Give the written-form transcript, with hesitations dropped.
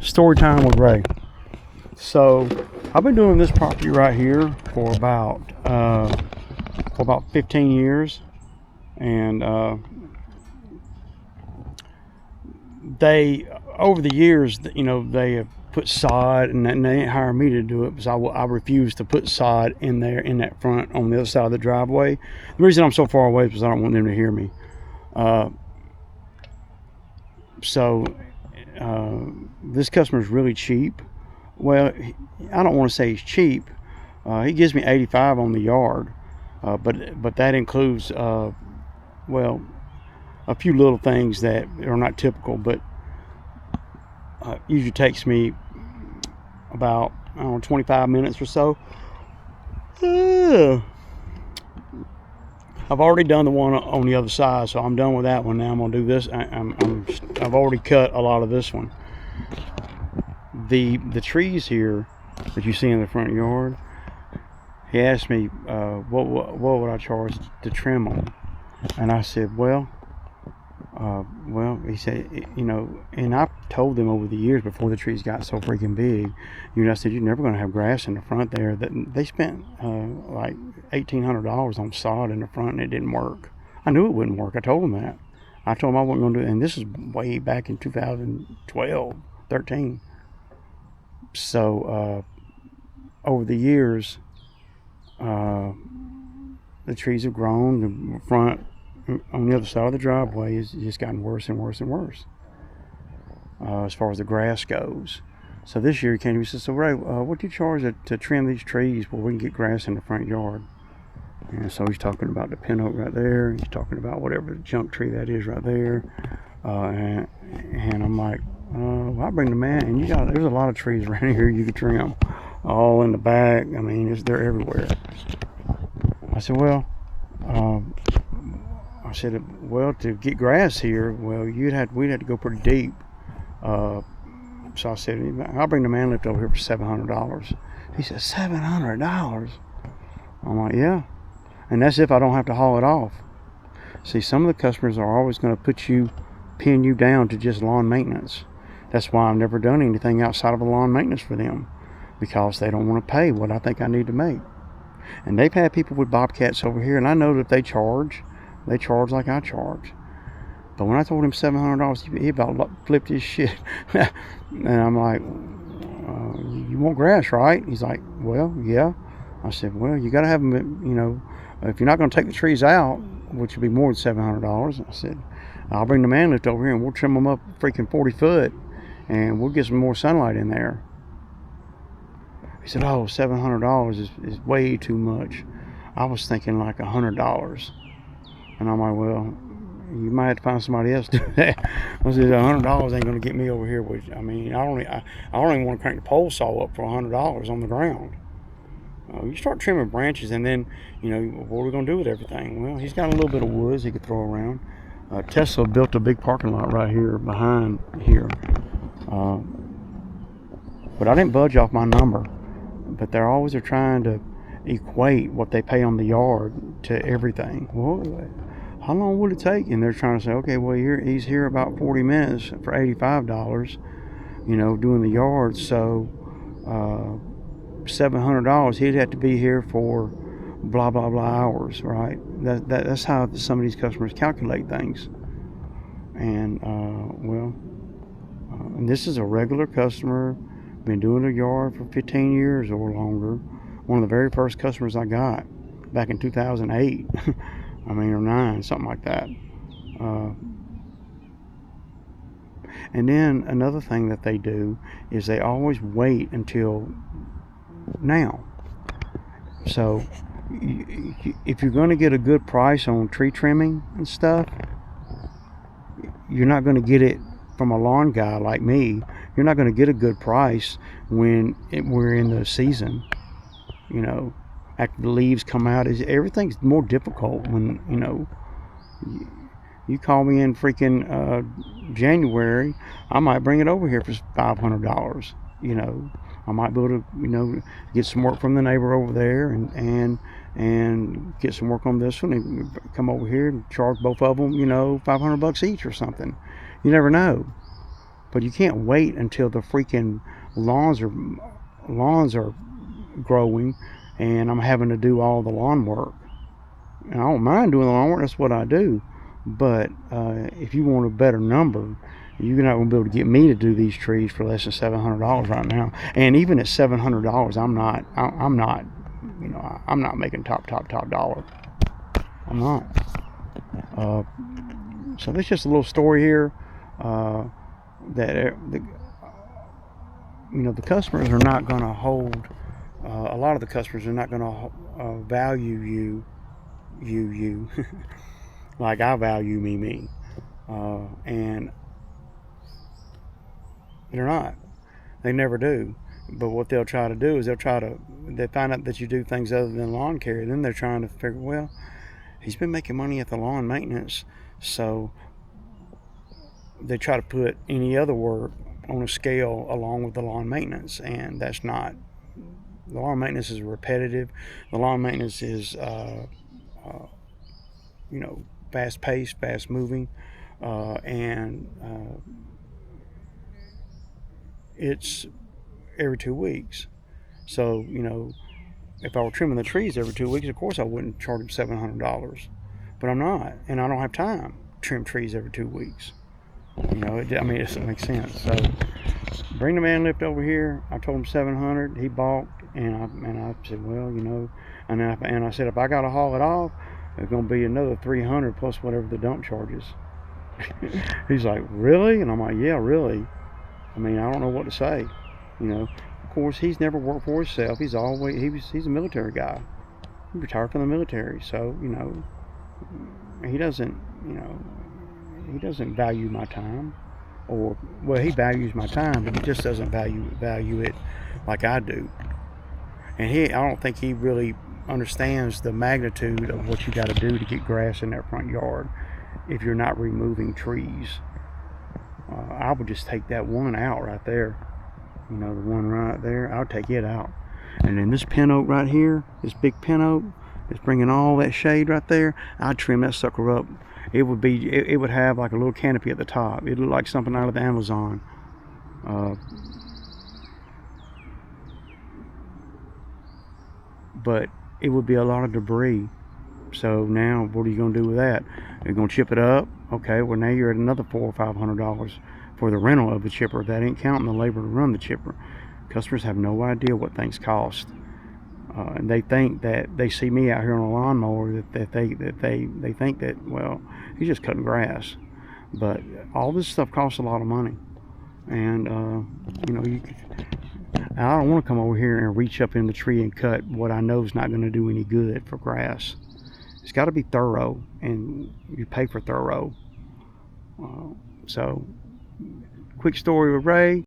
Story time with Ray. So I've been doing this property right here for about 15 years, and they over the years, they have put sod, and they didn't hire me to do it because I refuse to put sod in there in that front on the other side of the driveway. The reason I'm so far away is because I don't want them to hear me. So this customer is really cheap. Well, I don't want to say he's cheap. He gives me $85 on the yard, but that includes a few little things that are not typical, but usually takes me about 25 minutes or so. I've already done the one on the other side, so I'm done with that one. Now I'm gonna do this. I've already cut a lot of this one. The trees here that you see in the front yard, he asked me what would I charge to trim them, and I said, he said, and I told them over the years before the trees got so freaking big, I said, you're never going to have grass in the front there. That they spent like $1,800 on sod in the front, and it didn't work. I knew it wouldn't work. I told them that. I told them I wasn't going to do it, and this is way back in 2012, 13. So over the years, the trees have grown. The front on the other side of the driveway has just gotten worse and worse and worse as far as the grass goes. So this year he came to me and said, so Ray, what do you charge to trim these trees where we can get grass in the front yard? And so he's talking about the pin oak right there. He's talking about whatever junk tree that is right there. And I'm like, I'll bring the man. And there's a lot of trees around here you could trim, all in the back. I mean, they're everywhere. I said, to get grass here, we'd have to go pretty deep. So I said, I'll bring the man lift over here for $700. He said, $700? I'm like, yeah. And that's if I don't have to haul it off. See, some of the customers are always going to pin you down to just lawn maintenance. That's why I've never done anything outside of a lawn maintenance for them, because they don't want to pay what I think I need to make. And they've had people with bobcats over here, and I know that they charge like I charge. But when I told him $700, he about flipped his shit. And I'm like, you want grass, right? He's like, well, yeah. I said, well, you got to have them, if you're not going to take the trees out, which would be more than $700. I said, I'll bring the man lift over here and we'll trim them up freaking 40 foot and we'll get some more sunlight in there. He said, oh, $700 is way too much. I was thinking like $100. And I'm like, well, you might have to find somebody else to do that. I said, $100 ain't going to get me over here. Which, I mean, I don't even want to crank the pole saw up for $100 on the ground. You start trimming branches, and then, what are we going to do with everything? Well, he's got a little bit of woods he could throw around. Tesla built a big parking lot right here behind here. But I didn't budge off my number. But they always are trying to equate what they pay on the yard to everything. Well, how long would it take? And they're trying to say, okay, well, he's here about 40 minutes for $85, doing the yard. So $700, he'd have to be here for blah, blah, blah hours, right? That's how some of these customers calculate things. And, and this is a regular customer, been doing a yard for 15 years or longer. One of the very first customers I got back in 2008. or 9, something like that. And then another thing that they do is they always wait until now. So if you're going to get a good price on tree trimming and stuff, you're not going to get it from a lawn guy like me. You're not going to get a good price when we're in the season. After the leaves come out, everything's more difficult when, you call me in freaking January, I might bring it over here for $500. I might be able to, get some work from the neighbor over there and get some work on this one and come over here and charge both of them, $500 each or something. You never know. But you can't wait until the freaking lawns are growing, and I'm having to do all the lawn work. And I don't mind doing the lawn work. That's what I do. But if you want a better number, you're not going to be able to get me to do these trees for less than $700 right now. And even at $700, I'm not, I'm not making top dollar. I'm not. So that's just a little story here. That the customers are not going to hold. A lot of the customers are not going to value you like I value me, and they're not. They never do. But what they'll try to do is they find out that you do things other than lawn care. Then they're trying to figure, well, he's been making money at the lawn maintenance, so they try to put any other work on a scale along with the lawn maintenance, and that's not. The lawn maintenance is repetitive. The lawn maintenance is fast paced, fast moving, and it's every 2 weeks. So if I were trimming the trees every 2 weeks, of course I wouldn't charge them $700, but I'm not, and I don't have time to trim trees every 2 weeks. It doesn't make sense. So bring the man lift over here. I told him $700. He balked, and I said, well, and I said, if I got to haul it off, it's going to be another $300 plus whatever the dump charges. He's like, really? And I'm like, yeah, really. I don't know what to say. Of course, he's never worked for himself. He's a military guy. He retired from the military, so he doesn't value my time, he values my time, but he just doesn't value it like I do. And I don't think he really understands the magnitude of what you got to do to get grass in that front yard if you're not removing trees. I would just take that one out right there. The one right there, I'll take it out. And then this pin oak right here, this big pin oak, it's bringing all that shade right there. I'd trim that sucker up. It would have like a little canopy at the top. It'd look like something out of the Amazon. But it would be a lot of debris. So now what are you going to do with that? You're going to chip it up? Okay, well now you're at another $400 or $500 for the rental of the chipper. That ain't counting the labor to run the chipper. Customers have no idea what things cost. And they think that they see me out here on a lawnmower that they think that, well, he's just cutting grass. But all this stuff costs a lot of money. And I don't want to come over here and reach up in the tree and cut what I know is not going to do any good for grass. It's got to be thorough, and you pay for thorough. So quick story with Ray.